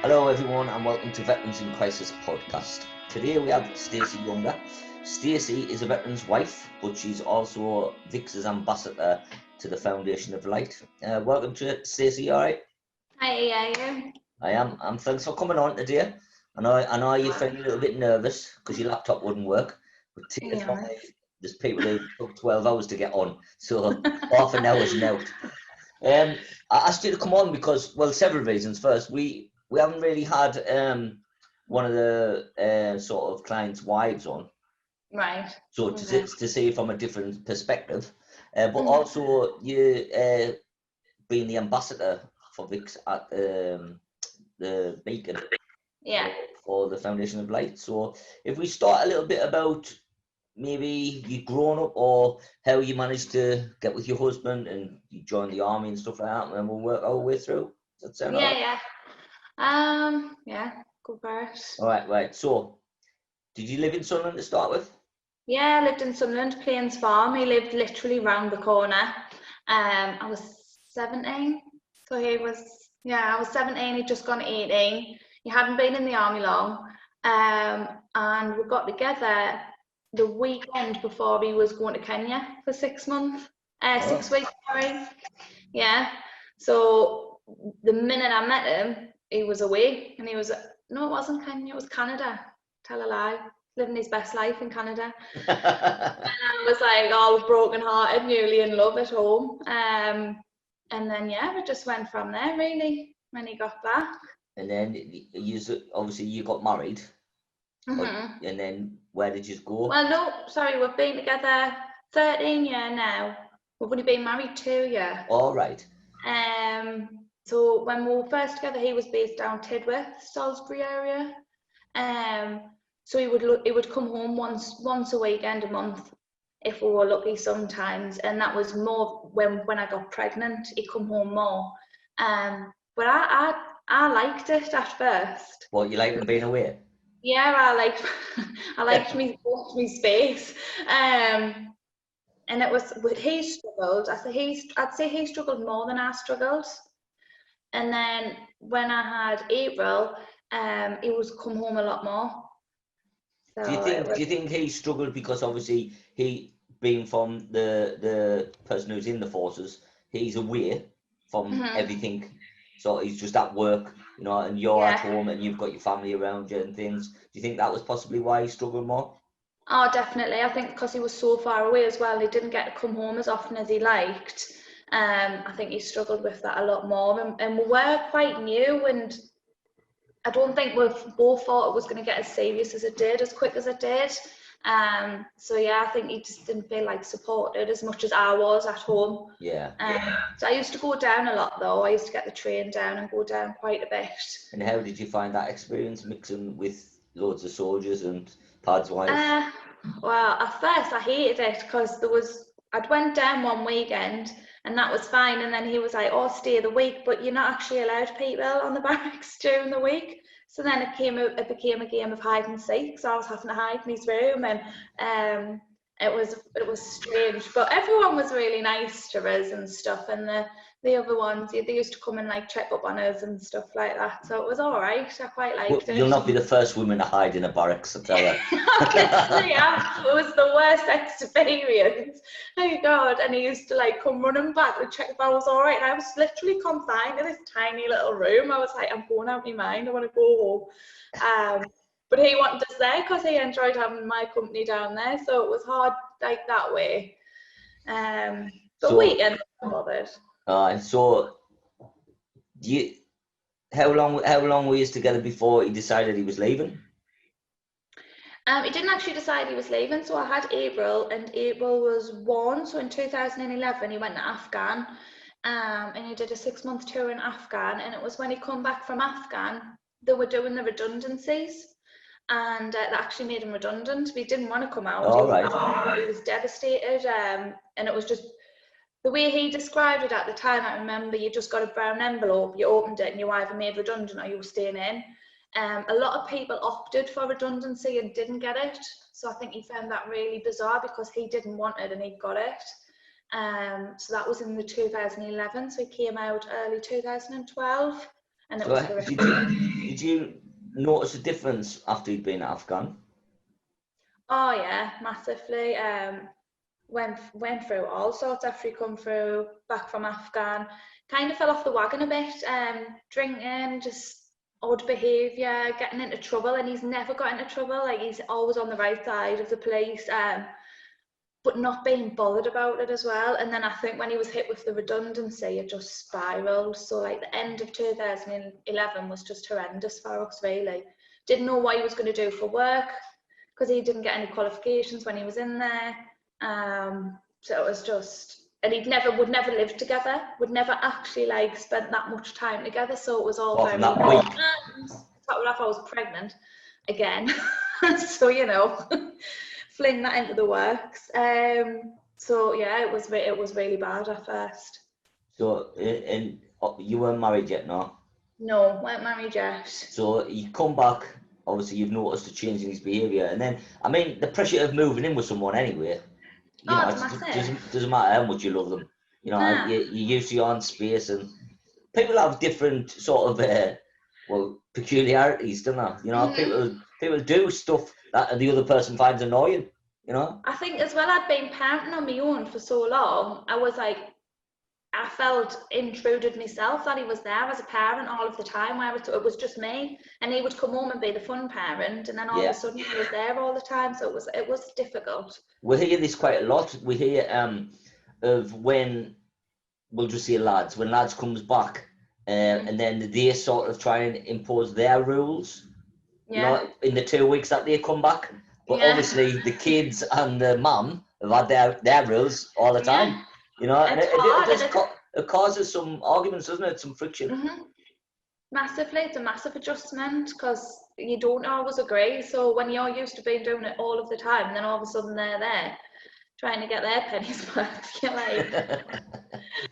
Hello everyone and welcome to Veterans in Crisis podcast. Today we have Stacey younger. Stacey is a veteran's wife, but she's also VICS's ambassador to the Foundation of Light. Welcome to it, Stacey, alright? Hi, yeah. I am. Thanks for coming on today. I know you're feeling a little bit nervous because your laptop wouldn't work, but there's people who took 12 hours to get on, so half an hour's now. I asked you to come on because, well, several reasons. First, we haven't really had one of the sort of clients' wives on, Right. so to see from a different perspective, but also you being the ambassador for VICS at the Beacon, for the Foundation of Light. So if we start a little bit about maybe you grown up or how you managed to get with your husband and you joined the army and stuff like that, and then we'll work our way through. Does that sound alright? Yeah, go first. Right. So, did you live in Sunderland to start with? Yeah, I lived in Sunderland, Plains Farm. He lived literally round the corner. I was 17, so I was 17, he'd just gone 18. He hadn't been in the army long, and we got together the weekend before he was going to Kenya for 6 months. 6 weeks, sorry. Yeah. So the minute I met him, he was away, and no, it wasn't Kenya, it was Canada. Tell a lie. Living his best life in Canada. And I was like all broken hearted, newly in love at home. And then we just went from there really when he got back. And then you got married. And then where did you go? Well, no, sorry, we've been together 13 years now. We've only been married 2 years. All right. So when we were first together, he was based down Tidworth, Salisbury area. So he would come home once a weekend, a month, if we were lucky sometimes. And that was more when I got pregnant. He'd come home more. But I liked it at first. What, you liked being away? Yeah, I liked me space. And it was, he struggled. I'd say he struggled more than I struggled. And then when I had April, he was come home a lot more. So do you think he struggled because obviously he, being from the person who's in the forces, he's away from everything, so he's just at work, and you're at home and you've got your family around you and things. Do you think that was possibly why he struggled more? Oh, definitely. I think because he was so far away as well, he didn't get to come home as often as he liked. I think he struggled with that a lot more, and we were quite new, and I don't think we both thought it was going to get as serious as it did, as quick as it did. So I think he just didn't feel like supported as much as I was at home. So I used to go down a lot though. I used to get the train down and go down quite a bit. And how did you find that experience, mixing with loads of soldiers and Pad's wife? Well, at first I hated it because I'd went down one weekend and that was fine, and then he was like, "Oh, stay the week, but you're not actually allowed people on the barracks during the week." So then it became a game of hide and seek. So I was having to hide in his room, and it was strange. But everyone was really nice to us and stuff, and the other ones, they used to come and like check up on us and stuff like that. So it was all right. I quite liked it. You'll not be the first woman to hide in a barracks, I tell you. Honestly, it was the worst experience. Oh God! And he used to like come running back to check if I was all right. And I was literally confined in this tiny little room. I was like, I'm going out of my mind. I want to go home. But he wanted us there because he enjoyed having my company down there. So it was hard like that way. But weekend wasn't bothered. So how long were you together before he decided he was leaving? He didn't actually decide he was leaving, so I had April, and April was 1. So in 2011, he went to Afghan, and he did a 6-month tour in Afghan. And it was when he come back from Afghan, they were doing the redundancies, and that actually made him redundant. He didn't want to come out. He was devastated, and it was just the way he described it at the time. I remember you just got a brown envelope, you opened it, and you were either made redundant or you were staying in. A lot of people opted for redundancy and didn't get it. So I think he found that really bizarre because he didn't want it and he got it. So that was in the 2011. So he came out early 2012. And it was did did you notice a difference after you'd been at Afghan? Oh yeah, massively. Went through all sorts after he come through back from Afghan. Kind of fell off the wagon a bit. Drinking, just odd behaviour, getting into trouble, and he's never got into trouble. Like, he's always on the right side of the police. But not being bothered about it as well. And then I think when he was hit with the redundancy, it just spiraled. So like the end of 2011 was just horrendous for us, really. Didn't know what he was going to do for work because he didn't get any qualifications when he was in there. So it was just, and would never live together, would never actually like spend that much time together. So it was all very. That week. If I was pregnant again, so you know. Fling that into the works. So yeah, it was really bad at first. So, and you weren't married yet, no? No, weren't married yet. So you come back. Obviously, you've noticed a change in his behaviour, and then I mean the pressure of moving in with someone anyway. You know, it doesn't matter how much you love them. You know, you're used to your own space, and people have different sort of peculiarities, don't they? You know, people do stuff that the other person finds annoying, you know? I think as well, I'd been parenting on my own for so long, I felt intruded myself that he was there as a parent all of the time, where it was just me, and he would come home and be the fun parent, and then all of a sudden he was there all the time, so it was difficult. We hear this quite a lot. We hear of when, we'll just say lads, when lads comes back, and then they sort of try and impose their rules, you know, in the 2 weeks that they come back. But obviously the kids and the mum have had their rules all the time, you know, and it causes some arguments, doesn't it? Some friction. Massively, it's a massive adjustment because you don't always agree. So when you're used to doing it all of the time, and then all of a sudden they're there trying to get their pennies worth, you're like,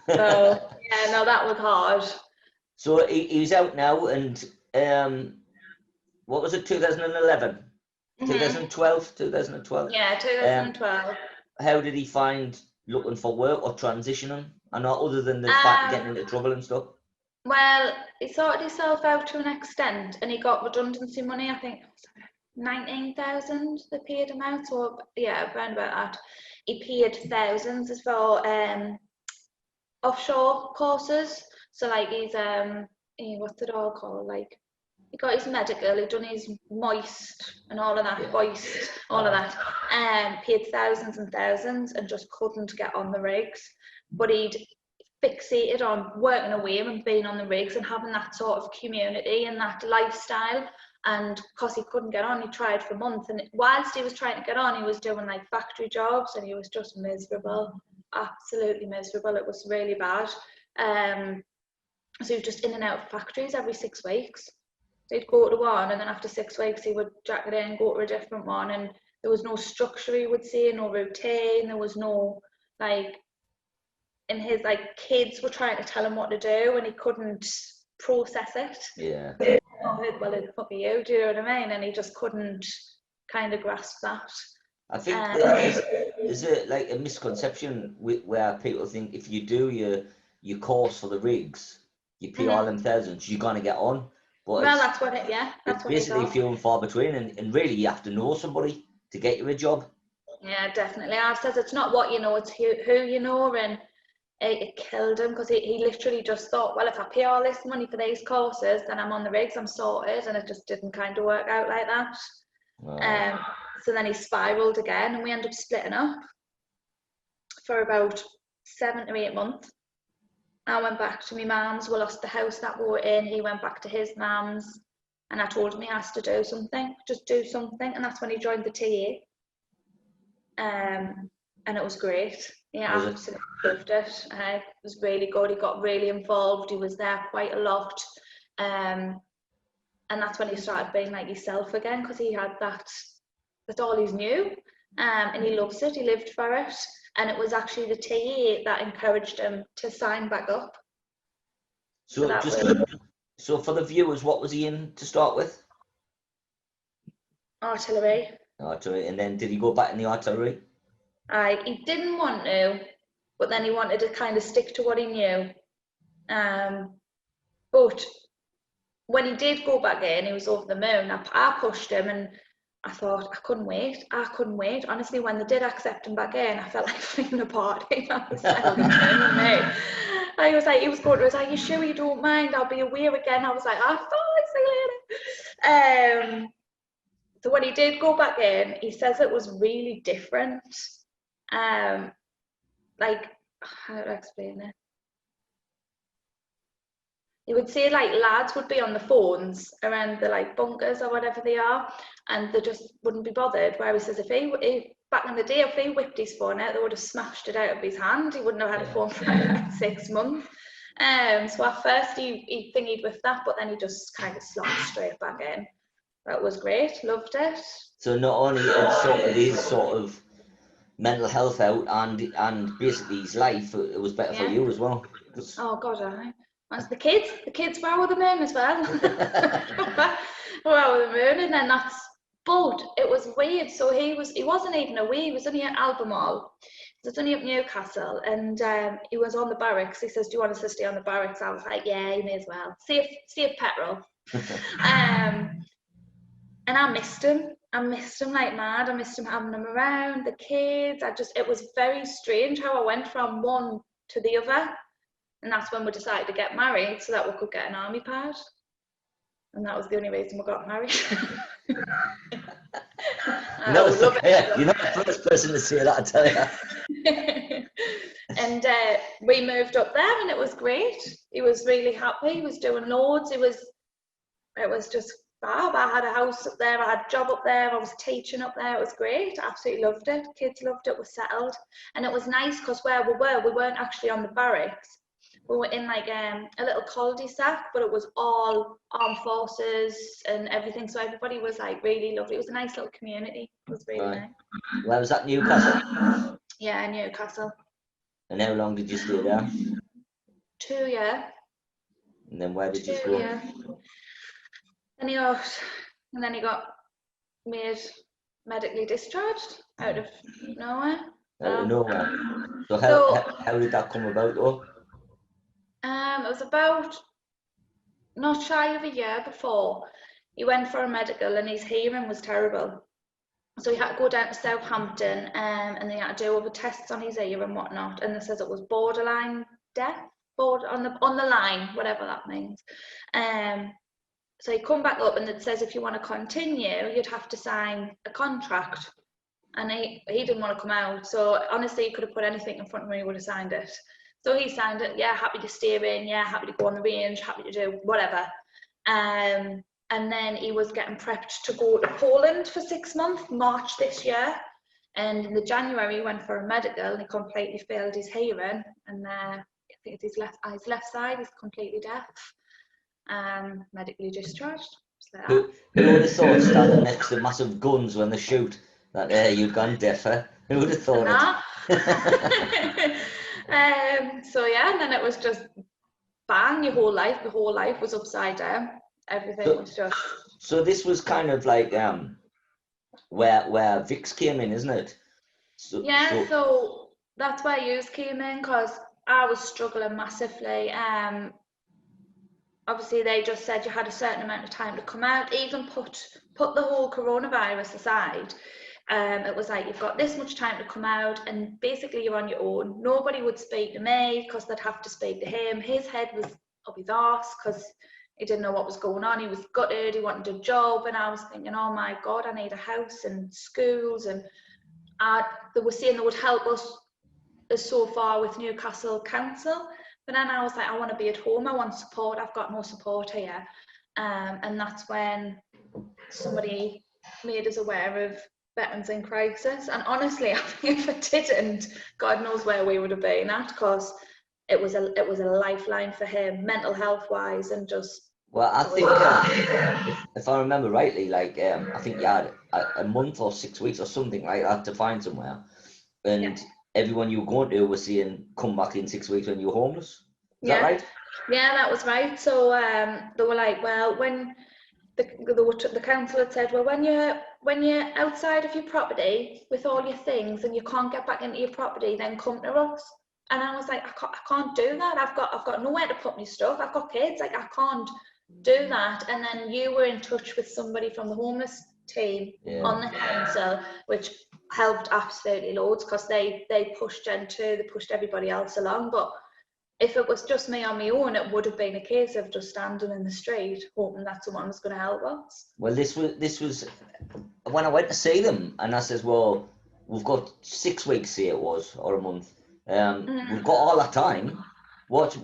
so yeah, no, that was hard. So he's out now, and what was it, 2011? 2012? Yeah, 2012. How did he find looking for work or transitioning? I know, other than the fact getting into trouble and stuff. Well, he sorted himself out to an extent, and he got redundancy money. I think 19,000 they paid him out. So yeah, around about that. He paid thousands as for offshore courses. So like he's what's it all called? Like, he got his medical, he done his moist and all of that, all of that, paid thousands and thousands and just couldn't get on the rigs. But he'd fixated on working away and being on the rigs and having that sort of community and that lifestyle. And because he couldn't get on, he tried for months. And whilst he was trying to get on, he was doing like factory jobs, and he was just miserable, absolutely miserable. It was really bad. So he was just in and out of factories every 6 weeks. So he'd go to one, and then after 6 weeks he would jack it in, go to a different one, and there was no structure, he would say, no routine, there was no, like, and his like kids were trying to tell him what to do and he couldn't process it. Yeah. Well, it's fucking you, do you know what I mean? And he just couldn't kind of grasp that. I think there's like a misconception where people think if you do your course for the rigs, you pay all them thousands, you're gonna get on. But well, that's what it, yeah. That's it's basically few and far between, and really you have to know somebody to get you a job. Yeah, definitely. I've said it's not what you know, it's who you know, and it killed him because he literally just thought, well, if I pay all this money for these courses, then I'm on the rigs, I'm sorted, and it just didn't kind of work out like that. Wow. So then he spiraled again, and we ended up splitting up for about 7 to 8 months. I went back to my mum's. We lost the house that we were in. He went back to his mum's, and I told him he has to do something, just do something. And that's when he joined the TA. And it was great. Yeah, absolutely loved it. It was really good. He got really involved. He was there quite a lot. And that's when he started being like himself again, because he had that's all he knew. And he loves it. He lived for it. And it was actually the TA that encouraged him to sign back up. So for the viewers, what was he in to start with? Artillery. And then did he go back in the artillery? He didn't want to, but then he wanted to kind of stick to what he knew. But when he did go back in, he was over the moon. I pushed him, and I thought, I couldn't wait. Honestly, when they did accept him back in, I felt like fleeing a party. I was like, oh, me. I was like, he was going to us, like, you sure you don't mind? I'll be away again. I was like, oh, see you later. So when he did go back in, he says it was really different. Like, how do I explain it? He would say, like, lads would be on the phones around the, like, bunkers or whatever they are, and they just wouldn't be bothered. Where he says, if back in the day, if he whipped his phone out, they would have smashed it out of his hand. He wouldn't have had a phone for like 6 months. So at first he thingied with that, but then he just kind of slopped straight back in. That was great, loved it. So not only it sorted his sort of mental health out and basically his life, it was better for you as well. Oh God, as the kids were over the moon as well. Were over the moon, and then but it was weird. So he wasn't even away. He was only at Albemarle. It was only up Newcastle, and he was on the barracks. He says, "Do you want us to stay on the barracks?" I was like, "Yeah, you may as well. Save petrol." And I missed him like mad. I missed him having him around, the kids. It was very strange how I went from one to the other. And that's when we decided to get married so that we could get an army pad. And that was the only reason we got married. You're not the first person to say that, I tell you. And we moved up there, and it was great. He was really happy. He was doing loads. It was just fab. I had a house up there. I had a job up there. I was teaching up there. It was great. I absolutely loved it. Kids loved it. We settled. And it was nice because where we weren't actually on the barracks. We were in like a little cul-de-sac, but it was all armed forces and everything. So everybody was like really lovely. It was a nice little community. It was really nice. Where was that, Newcastle? Yeah, Newcastle. And how long did you stay there? 2 years. And then where did you go? Yeah. And then he got made medically discharged out of nowhere. Out of nowhere. So how did that come about though? It was about not shy of a year before he went for a medical, and his hearing was terrible. So he had to go down to Southampton, and they had to do all the tests on his ear and whatnot. And they says it was borderline deaf, on the line, whatever that means. So he come back up, and it says if you want to continue, you'd have to sign a contract. And he didn't want to come out. So honestly, he could have put anything in front of me, he would have signed it. So he signed it. Yeah, happy to stay in. Yeah, happy to go on the range. Happy to do whatever. And then he was getting prepped to go to Poland for 6 months, March this year. And in the January, he went for a medical, and he completely failed his hearing. And I think it's his left side, he's completely deaf. Medically discharged. Who would have thought standing next to massive guns when they shoot that you've gone deafer? Who would have thought it? So yeah, and then it was just bang, the whole life was upside down. Everything was just. So this was kind of like where VICS came in, isn't it? So that's where yous came in, because I was struggling massively. Obviously they just said you had a certain amount of time to come out. Even put the whole coronavirus aside. It was like, you've got this much time to come out, and basically you're on your own. Nobody would speak to me because they'd have to speak to him. His head was up his arse because he didn't know what was going on. He was gutted, he wanted a job, and I was thinking, oh my God, I need a house and schools. And they were saying they would help us so far with Newcastle Council, but then I was like, I want to be at home, I want support. I've got no support here. And that's when somebody made us aware of Veterans in Crisis. And honestly, I think if it didn't, God knows where we would have been at, because it was a lifeline for him, mental health wise, and just. Well, I think if I remember rightly, like I think you had a month or 6 weeks or something like that to find somewhere, and everyone you were going to was saying come back in 6 weeks when you were homeless. Is that right? Yeah, that was right. So they were like, well, when the council had said, well, when you're outside of your property with all your things and you can't get back into your property, then come to us. And I was like, I can't do that. I've got nowhere to put my stuff. I've got kids. Like, I can't do that, and then you were in touch with somebody from the homeless team on the council, which helped absolutely loads, because they pushed Gen 2, they pushed everybody else along. But if it was just me on my own, it would have been a case of just standing in the street hoping that someone was going to help us. Well, this was when I went to see them, and I says, well, we've got 6 weeks here, it was, or a month. We've got all that time. What's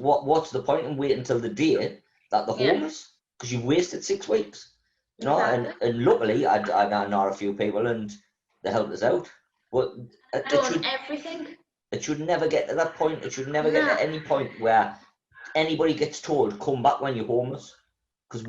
the point in waiting until the day that the homeless? Because you've wasted 6 weeks, you know. Exactly. And luckily, I know a few people, and they helped us out. But everything. It should never get to that point. It should never get to any point where anybody gets told, come back when you're homeless. Because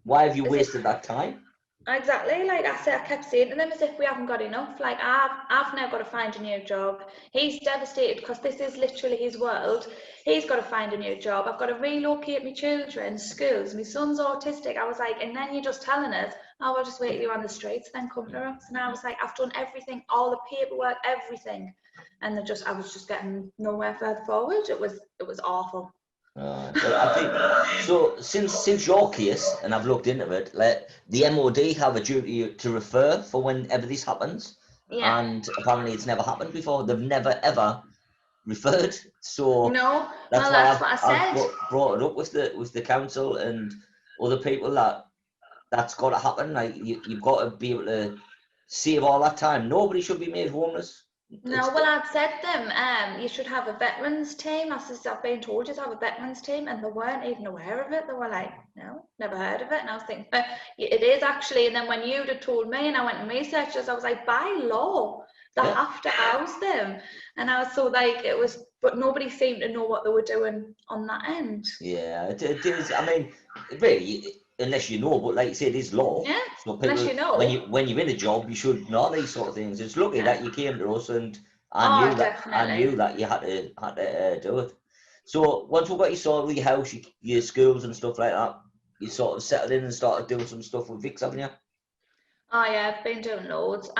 why have you wasted that time? Exactly. Like I said, I kept saying to them, as if we haven't got enough. Like, I've now got to find a new job. He's devastated because this is literally his world. He's got to find a new job. I've got to relocate my children, schools. My son's autistic. I was like, and then you're just telling us, oh, we'll just wait till you're on the streets, then come to us. And I was like, I've done everything, all the paperwork, everything. And I was just getting nowhere further forward. It was awful. Well, I think so. Since your case, and I've looked into it, like the MOD have a duty to refer for whenever this happens, and apparently it's never happened before. They've never ever referred. So no, that's what I said. I've brought it up with the council and other people that's got to happen. Like you've got to be able to save all that time. Nobody should be made homeless. No, well, I'd said them, you should have a veterans team. I've been told to have a veterans team, and they weren't even aware of it. They were like, no, never heard of it. And I was thinking, it is actually. And then when you'd have told me, and I went and researched this, I was like, by law, they have to house them. And I was so like, it was, but nobody seemed to know what they were doing on that end. Yeah, it is. I mean, really, unless you know, but like you said, it is law. Yeah, so people, unless you know. When you're in a job, you should know these sort of things. It's lucky that you came to us, and I knew that you had to do it. So once we got you sorted with your house, your schools and stuff like that, you sort of settled in and started doing some stuff with VICS, haven't you? Oh yeah, I've been doing loads,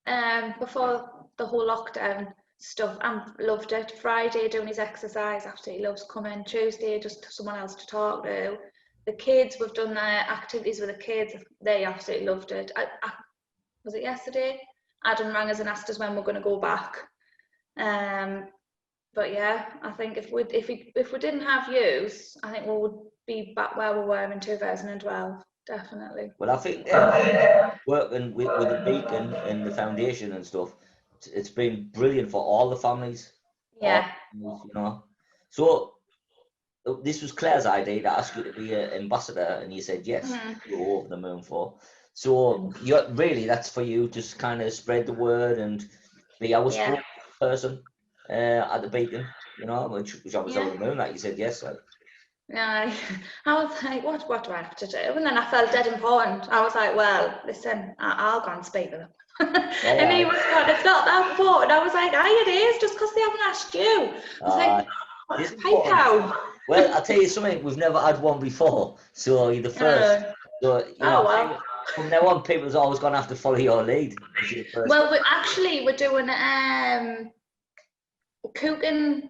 and before the whole lockdown stuff, I loved it. Friday doing his exercise, absolutely loves coming. Tuesday, just someone else to talk to. The kids, we've done their activities with the kids, they absolutely loved it. Was it yesterday? Adam rang us and asked us when we're going to go back. But yeah, I think if we didn't have yous, I think we would be back where we were in 2012, definitely. Well, I think working with the Beacon and the foundation and stuff, it's been brilliant for all the families. Yeah. You know. So this was Claire's idea to ask you to be an ambassador, and you said yes. You're over the moon for. So that's for you, just kind of spread the word and be our spokesperson at the Beacon, you know, which I was over the moon that you said yes. Like. Yeah, I was like, what do I have to do? And then I felt dead important. I was like, well, listen, I'll go and speak to them. And he was like, it's not that important. I was like, it is, just because they haven't asked you. I was like, how? Well, I'll tell you something, we've never had one before, so you're the first. So, you know, from now on, people's always going to have to follow your lead. Well, we're doing a cooking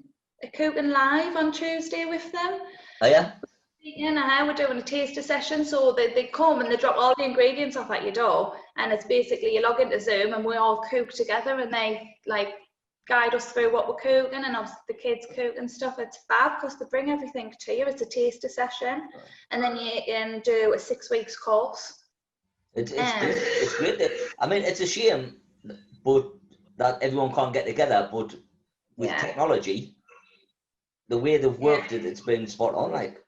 live on Tuesday with them. Oh yeah? Yeah, we're doing a taster session, so they come and they drop all the ingredients off at your door, and it's basically you log into Zoom and we all cook together, and they like guide us through what we're cooking, and obviously the kids cook and stuff. It's fab because they bring everything to you. It's a taster session, and then you can do a 6 weeks course. It's great. I mean, it's a shame, but that everyone can't get together. But with technology, the way they've worked it's been spot on. Like.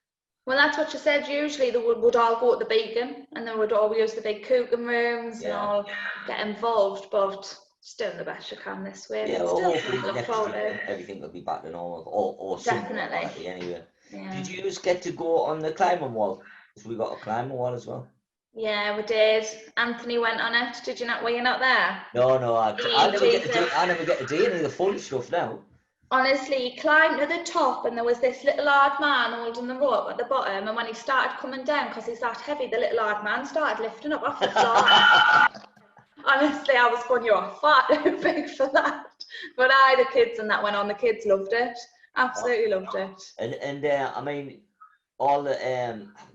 Well, that's what you said. Usually they would all go to the Beacon, and they would all use the big cooking rooms and all get involved. But just doing the best you can this way. Yeah, well, hopefully next year everything will be back to normal, or definitely. Anyway. Yeah. Did you just get to go on the climbing wall? Because we got a climbing wall as well. Yeah, we did. Anthony went on it. Did you not? Were you not there? No. I never get to do any of the fun stuff now. Honestly, he climbed to the top, and there was this little old man holding the rope at the bottom, and when he started coming down, because he's that heavy, the little old man started lifting up off the floor. Honestly, I was going, you're far too big for that. But the kids and that went on. The kids loved it. Absolutely loved it. And I mean, all the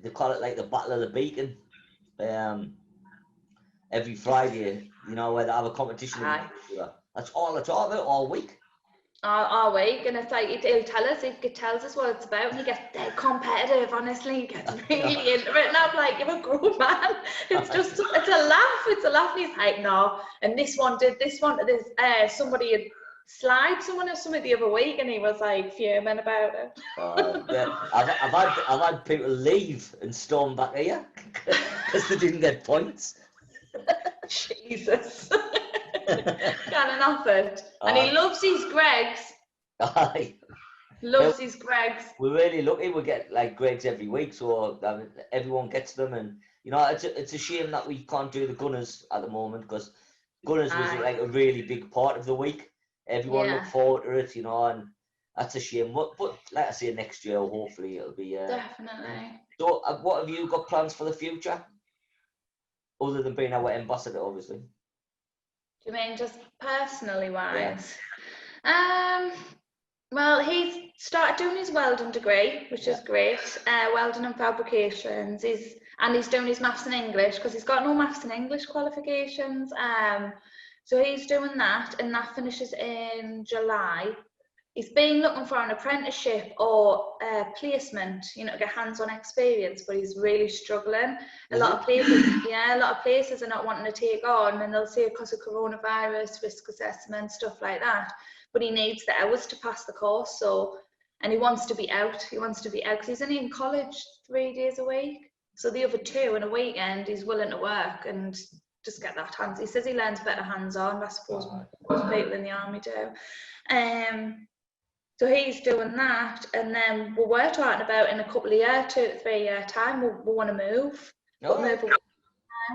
they call it like the Battle of the Beacon. Every Friday, you know, where they have a competition. That's all I talk about all week. All week, and it's like he'll tell us, it tells us what it's about, and he gets dead competitive. Honestly, he gets really into it, and I'm like, you're a grown man. It's just, it's a laugh. And he's like, no, and this one did this one to this. Somebody had slide someone or something the other week, and he was like fuming about it. Yeah. I've had people leave and storm back here because they didn't get points. Jesus. Can't enough it. And he loves his Gregs. Loves his Gregs. We're really lucky we get like Gregs every week, so everyone gets them. And you know, it's a shame that we can't do the Gunners at the moment, because Gunners was like a really big part of the week. Everyone looked forward to it, you know, and that's a shame. But like I say, next year hopefully it'll be definitely. So what have you got plans for the future, other than being our ambassador, obviously? Do you mean just personally wise? Yeah. Well, he's started doing his welding degree, which is great. Welding and fabrications. He's doing his maths and English, because he's got no maths and English qualifications. So he's doing that, and that finishes in July. He's been looking for an apprenticeship or placement, you know, to get hands-on experience, but he's really struggling. A lot of places are not wanting to take on, and they'll say because of coronavirus, risk assessment, stuff like that. But he needs the hours to pass the course, and he wants to be out. He wants to be out because he's only in college 3 days a week. So the other 2 in a weekend, he's willing to work and just get that hands. He says he learns better hands-on. I suppose most people in the army do. So he's doing that, and then we're talking about in a couple of years, 2 to 3 year time, we want to move. I want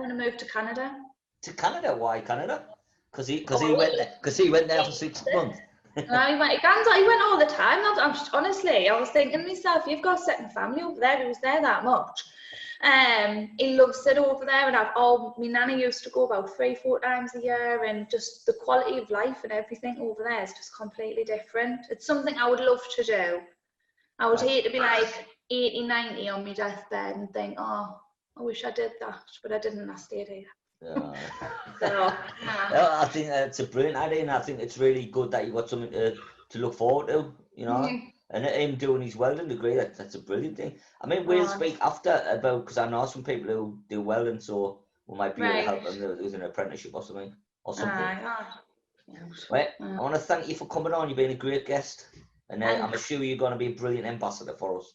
to move to Canada. To Canada? Why Canada? Because he went there for 6 months. He went all the time. Honestly, I was thinking to myself, you've got a second family over there. He was there that much. He loves it over there, and my nanny used to go about 3-4 times a year, and just the quality of life and everything over there is just completely different. It's something I would love to do. I would hate to be like 80, 90 on my deathbed and think, oh, I wish I did that, but I didn't. I stayed here. Yeah. I think it's a brilliant idea, and I think it's really good that you got something to look forward to, you know. And him doing his welding degree, that's a brilliant thing. I mean, we'll speak after about, because I know some people who do welding, so we might be able to help them with an apprenticeship or something. Right, I want to thank you for coming on. You've been a great guest, and I'm sure you're going to be a brilliant ambassador for us.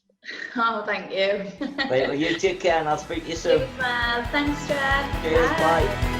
Oh, thank you. Right, well, you take care, and I'll speak to you soon. Well, thanks, Chad. Cheers, bye.